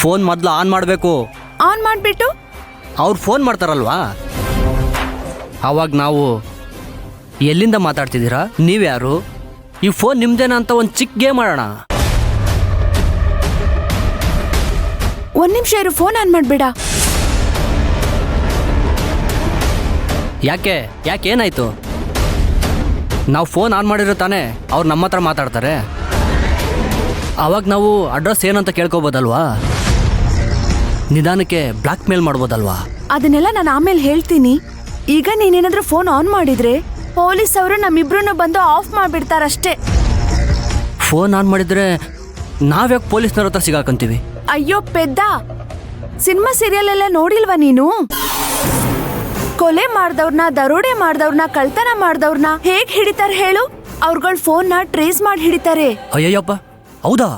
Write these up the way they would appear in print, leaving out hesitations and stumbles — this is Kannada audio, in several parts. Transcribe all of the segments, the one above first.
ಫೋನ್ ಮೊದಲು ಆನ್ ಮಾಡಬೇಕು. ಆನ್ ಮಾಡಿಬಿಟ್ಟು ಅವ್ರು ಫೋನ್ ಮಾಡ್ತಾರಲ್ವಾ, ಆವಾಗ ನಾವು ಎಲ್ಲಿಂದ ಮಾತಾಡ್ತಿದ್ದೀರಾ, ನೀವ್ಯಾರು, ಈ ಫೋನ್ ನಿಮ್ದೇನಾ ಅಂತ ಒಂದು ಚಿಕ್ಕ ಗೇಮ್ ಆಡೋಣ. ಒಂದ್ ನಿಮಿಷ ಇರು, ಫೋನ್ ಆನ್ ಮಾಡ್ಬೇಡ. ಯಾಕೆ ಏನಾಯ್ತು? ನಾವು ಫೋನ್ ಆನ್ ಮಾಡಿರೋ ತಾನೇ ಅವ್ರು ನಮ್ಮ ಹತ್ರ ಮಾತಾಡ್ತಾರೆ. ಆವಾಗ ನಾವು ಅಡ್ರೆಸ್ ಏನಂತ ಕೇಳ್ಕೊಬೋದಲ್ವಾ, ನಿಧಾನಕ್ಕೆ ಬ್ಲಾಕ್ ಮೇಲ್ ಮಾಡ್ಬೋದಲ್ವಾ. ಅದನ್ನೆಲ್ಲ ನಾನು ಆಮೇಲೆ ಹೇಳ್ತೀನಿ. ಈಗ ನೀನೇನಾದ್ರೂ ಫೋನ್ ಆನ್ ಮಾಡಿದ್ರೆ ಪೊಲೀಸ್ ಅವರು ನಮ್ಮಿಬ್ರು ಬಂದು ಆಫ್ ಮಾಡ್ಬಿಡ್ತಾರಷ್ಟೇ. ಫೋನ್ ಆನ್ ಮಾಡಿದ್ರೆ ನಾವ್ಯಾಕೆ ಪೊಲೀಸ್ನವ್ರ ಹತ್ರ ಸಿಗಾಕಂತೀವಿ? ಅಯ್ಯೋ ಪೆದ್ದ, ಸಿನಿಮಾ ಸೀರಿಯಲ್ ಎಲ್ಲ ನೋಡಿಲ್ವಾ ನೀನು? ಕೊಲೆ ಮಾಡ್ದವ್ರನ್ನ, ದರೋಡೆ ಮಾಡ್ದವ್ರನ್ನ, ಕಳ್ತನ ಮಾಡ್ದವ್ರನ್ನ ಹೇಗ್ ಹಿಡಿತಾರೆ ಹೇಳು? ಅವ್ರಗಳ ಫೋನ್ನ ಟ್ರೇಸ್ ಮಾಡಿ ಹಿಡಿತಾರೆ. ಅಯ್ಯಯ್ಯಪ್ಪ, ಹೌದಾ?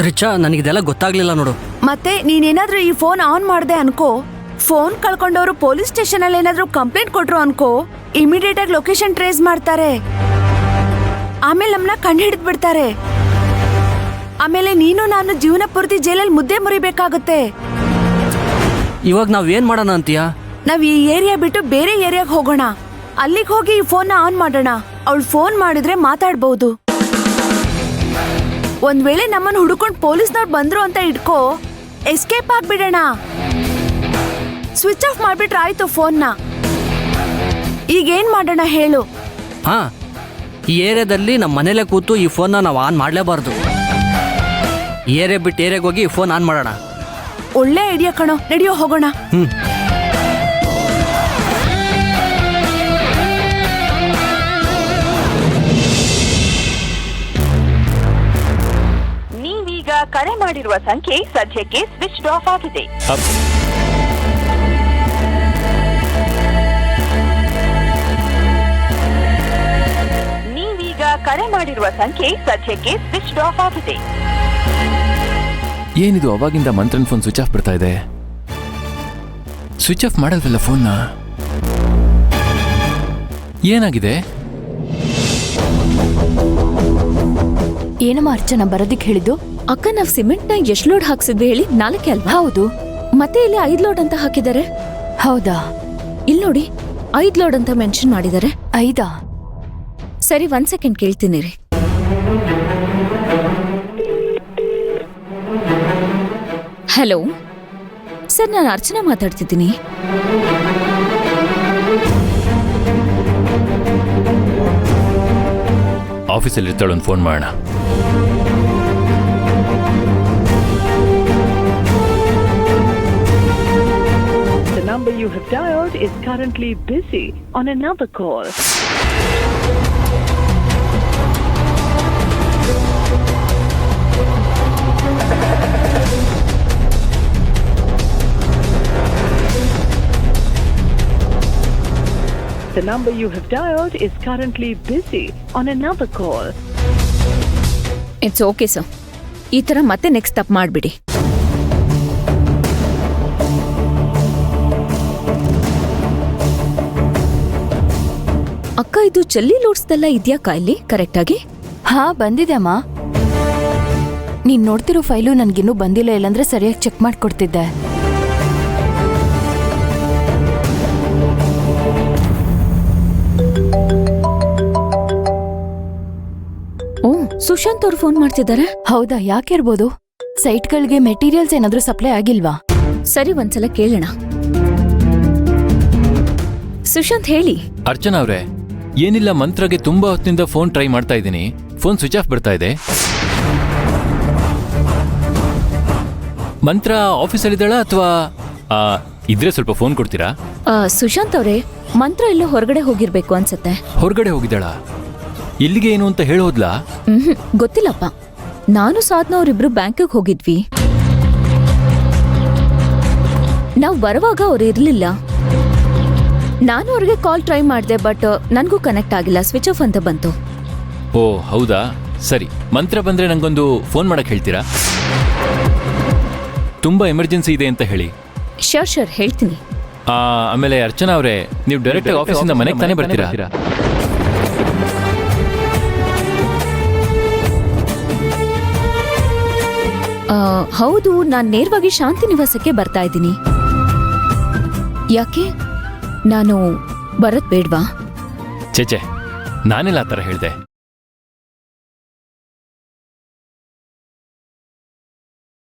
ರಿಚಾ, ನನಗಿದೆಲ್ಲ ಗೊತ್ತಾಗ್ಲಿಲ್ಲ ನೋಡು. ಮತ್ತೆ ನೀನೇನಾದ್ರೂ ಈ ಫೋನ್ ಆನ್ ಮಾಡ್ದೆ ಅನ್ಕೋ, ಫೋನ್ ಕಳ್ಕೊಂಡವ್ರು ಪೊಲೀಸ್ ಸ್ಟೇಷನ್ ಅಲ್ಲಿ ಏನಾದ್ರೂ ಕಂಪ್ಲೇಂಟ್ ಕೊಟ್ರು ಅನ್ಕೋ, ಇಮಿಡಿಯೇಟ್ ಆಗಿ ಲೊಕೇಶನ್ ಟ್ರೇಸ್ ಮಾಡ್ತಾರೆ. ಆಮೇಲೆ ನಮ್ಮನ್ನ ಕಂಡು ಹಿಡಿದ್ ಬಿಡ್ತಾರೆ. ಆಮೇಲೆ ನೀನು ನಾನು ಜೀವನ ಪೂರ್ತಿ ಜೈಲಲ್ಲಿ ಮುದ್ದೆ ಮುರಿಬೇಕಾಗುತ್ತೆ. ಇವಾಗ ನಾವೇನ್ ಮಾಡೋಣ ಅಂತೀಯಾ? ನಾವ್ ಈ ಏರಿಯಾ ಬಿಟ್ಟು ಬೇರೆ ಏರಿಯಾಗ ಹೋಗೋಣ. ಅಲ್ಲಿಗೆ ಹೋಗಿ ಈ ಫೋನ್ ಆನ್ ಮಾಡೋಣ. ಅವಳು ಫೋನ್ ಮಾಡಿದ್ರೆ ಮಾತಾಡ್ಬಹುದು. ಒಂದ್ ವೇಳೆ ನಮ್ಮನ್ನು ಹುಡ್ಕೊಂಡು ಪೊಲೀಸ್ನವ್ರು ಬಂದ್ರು ಅಂತ ಇಟ್ಕೋ, ಎಸ್ಕೇಪ್ ಆಗ್ಬಿಡೋಣ. ಸ್ವಿಚ್ ಆಫ್ ಮಾಡ್ಬಿಟ್ರೆ ಆಯ್ತು ಫೋನ್ನ. ಈಗೇನ್ ಮಾಡೋಣ ಹೇಳು? ಹಾ, ಈ ಏರಿಯಾದಲ್ಲಿ ನಮ್ಮ ಮನೇಲೆ ಕೂತು ಈ ಫೋನ್ನ ನಾವು ಆನ್ ಮಾಡಲೇಬಾರ್ದು. ಏರಿಯಾ ಬಿಟ್ಟು ಏರಿಯಾಗೆ ಹೋಗಿ ಫೋನ್ ಆನ್ ಮಾಡೋಣ. ಒಳ್ಳೆ ಐಡಿಯಾ ಕಣೋ, ನಡಿಯೋ ಹೋಗೋಣ. ನೀವೀಗ ಕರೆ ಮಾಡಿರುವ ಸಂಖ್ಯೆ ಸದ್ಯಕ್ಕೆ ಸ್ವಿಚ್ ಆಫ್ ಆಗಿದೆ. ನೀವೀಗ ಕರೆ ಮಾಡಿರುವ ಸಂಖ್ಯೆ ಸದ್ಯಕ್ಕೆ ಸ್ವಿಚ್ ಆಫ್ ಆಗಿದೆ. ಏನಿದು, ಅವಾಗಿಂದ ಮಂತ್ರನ್ ಫೋನ್ ಸ್ವಿಚ್ ಆಫ್ ಬರ್ತಾ ಇದೆ. ಸ್ವಿಚ್ ಆಫ್ ಮಾಡಲ್ವಲ್ಲ ಫೋನ್ನ? ಏನಾಗಿದೆ? ಏನಮ್ಮ ಅರ್ಚನಾ ಬರೋದಿಕ್ ಹೇಳಿದ್ದು? ಅಕ್ಕ, ನಾವ್ ಸಿಮೆಂಟ್ ನ ಎಷ್ಟ್ ಲೋಡ್ ಹಾಕ್ಸಿದ್ವಿ ಹೇಳಿ? 4 ಅಲ್ವಾ? ಹೌದು. ಮತ್ತೆ ಇಲ್ಲಿ 5 ಲೋಡ್ ಅಂತ ಹಾಕಿದ್ದಾರೆ. ಹೌದಾ? ಇಲ್ಲಿ ನೋಡಿ, 5 ಲೋಡ್ ಅಂತ ಮೆನ್ಷನ್ ಮಾಡಿದ್ದಾರೆ. 5? ಸರಿ, 1 ಸೆಕೆಂಡ್ ಕೇಳ್ತೀನಿ ರೀ. ಹಲೋ ಸರ್, ನಾನು ಅರ್ಚನಾ ಮಾತಾಡ್ತಿದ್ದೀನಿ. ಆಫೀಸಲ್ಲಿ ಇರ್ತಾಳೊಂದು ಫೋನ್ ಮಾಡೋಣ. The number you have dialed is currently busy on another call. The number you have dialed is currently busy on another call. It's okay sir, ಈ ತರ ಮತ್ತೆ ನೆಕ್ಸ್ಟ್ ತಪ್ಪು ಮಾಡ್ಬಿಡಿ. ಅಕ್ಕ, ಇದು ಚಲ್ಲಿ ಲೋಡ್ಸ್ದೆಲ್ಲ ಇದ್ಯಾ ಕಾಯಲ್ಲಿ ಕರೆಕ್ಟ್ ಆಗಿ? ಹಾ, ಬಂದಿದೆ ಅಮ್ಮ. ನೀನ್ ನೋಡ್ತಿರೋ ಫೈಲು ನನ್ಗಿನ್ನೂ ಬಂದಿಲ್ಲ. ಇಲ್ಲಾಂದ್ರೆ ಸರಿಯಾಗಿ ಚೆಕ್ ಮಾಡ್ಕೊಡ್ತಿದ್ದೆ. ಓ, ಸುಶಾಂತ್ ಅವ್ರು ಫೋನ್ ಮಾಡ್ತಿದ್ದಾರೆ. ಹೌದಾ? ಯಾಕಿರ್ಬೋದು? ಸೈಟ್ಗಳಿಗೆ ಮೆಟೀರಿಯಲ್ಸ್ ಏನಾದ್ರೂ ಸಪ್ಲೈ ಆಗಿಲ್ವಾ? ಸರಿ, ಒಂದ್ಸಲ ಕೇಳೋಣ. ಸುಶಾಂತ್ ಹೇಳಿ. ಅರ್ಚನಾ ಅವ್ರೆ, ಏನಿಲ್ಲ, ಮಂತ್ರಗೆ ತುಂಬಾ ಹೊತ್ತಿನಿಂದ ಫೋನ್ ಟ್ರೈ ಮಾಡ್ತಾ ಇದ್ದೀನಿ. ಫೋನ್ ಸ್ವಿಚ್ ಆಫ್ ಬರ್ತಾ ಇದೆ. ಮಂತ್ರ ಆಫೀಸಲ್ಲಿದ್ದಾಳ ಅಥವಾ ಇದ್ರೆ ಸ್ವಲ್ಪ ಫೋನ್ ಕೊಡ್ತೀರಾ? ಸುಶಾಂತ್ ಅವರೇ, ಮಂತ್ರ ಎಲ್ಲೋ ಹೊರಗಡೆ ಹೋಗಿರ್ಬೇಕು ಅನ್ಸತ್ತೆ. ಹೊರಗಡೆ ಹೋಗಿದ್ದಾಳ? ಎಲ್ಲಿಗೆ ಏನು ಅಂತ ಹೇಳೋದ್ಲಾ? ಗೊತ್ತಿಲ್ಲಪ್ಪ. ನಾನು ಸಾಧನ ಅವರಿಬ್ರು ಬ್ಯಾಂಕಿಗೆ ಹೋಗಿದ್ವಿ. ನಾವು ಬರುವಾಗ ಅವ್ರು ಇರ್ಲಿಲ್ಲ. ನಾನು ಅವ್ರಿಗೆ ಕಾಲ್ ಟ್ರೈ ಮಾಡಿದೆ, ಬಟ್ ನನಗೂ ಕನೆಕ್ಟ್ ಆಗಿಲ್ಲ, ಸ್ವಿಚ್ ಆಫ್ ಅಂತ ಬಂತು. ಓ ಹೌದಾ, ಸರಿ. ಮಂತ್ರ ಬಂದ್ರೆ ನಂಗೊಂದು ಫೋನ್ ಮಾಡಕ್ ಹೇಳ್ತೀರಾ? ತುಂಬಾ ಎಮರ್ಜೆನ್ಸಿ ಇದೆ ಅಂತ ಹೇಳಿ. ಶೋರ್ ಹೇಳ್ತೀನಿ. ಆಮೇಲೆ ಅರ್ಚನಾ ಅವರೇ, ನೀವು ಡೈರೆಕ್ಟ್ ಆಫೀಸಿಂದ ಮನೆಗೆ ತಾನೇ ಬರ್ತೀರಾ? ಹೌದು, ನಾನು ನೇರವಾಗಿ ಶಾಂತಿ ನಿವಾಸಕ್ಕೆ ಬರ್ತಾ ಇದ್ದೀನಿ. ಯಾಕೆ ನಾನು ಬರೋದ್ ಬೇಡ್ವಾ? ಚೇಚೆ, ನಾನೆಲ್ಲ ಆ ಥರ ಹೇಳಿದೆ.